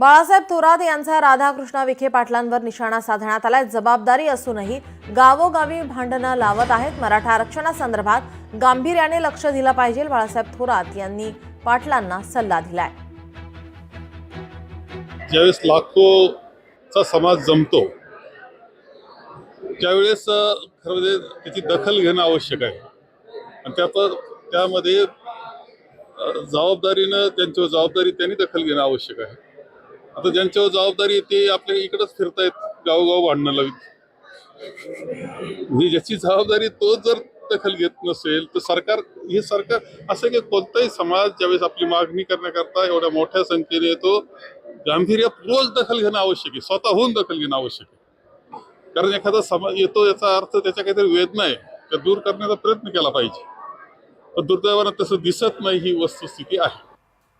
बाळासाहेब थोरात यांचा राधाकृष्ण विखे पाटलांवर निशाणा साधण्यात आलाय। जबाबदारी असूनही गावोगावी भांडणं लावत आहेत। मराठा आरक्षणासंदर्भात गांभीर्याने लक्ष दिलं पाहिजे, बाळासाहेब थोरात यांनी पाटलांना सल्ला दिलाय। ज्यावेळेस लाखोचा समाज जमतो त्यावेळेस खरं म्हणजे त्याची दखल घेणं आवश्यक आहे आणि त्यामध्ये जबाबदारीनं त्यांच्यावर जबाबदारी त्यांनी दखल घेणं आवश्यक आहे। आता ज्यांच्यावर जबाबदारी ते आपल्या इकडंच फिरतायत, गावोगाव भांडणं लावित, म्हणजे ज्याची जबाबदारी तो जर दखल घेत नसेल तर सरकार असं की कोणताही समाज ज्यावेळेस आपली मागणी करण्याकरता एवढ्या मोठ्या संख्येने येतो, गांभीर्यपूर्वक दखल घेणं आवश्यक आहे, स्वतःहून दखल घेणं आवश्यक आहे। कारण एखादा समाज येतो याचा अर्थ त्याच्या काहीतरी वेदना आहे त्या दूर करण्याचा प्रयत्न केला पाहिजे, पण दुर्दैवानं तसं दिसत नाही, ही वस्तुस्थिती आहे।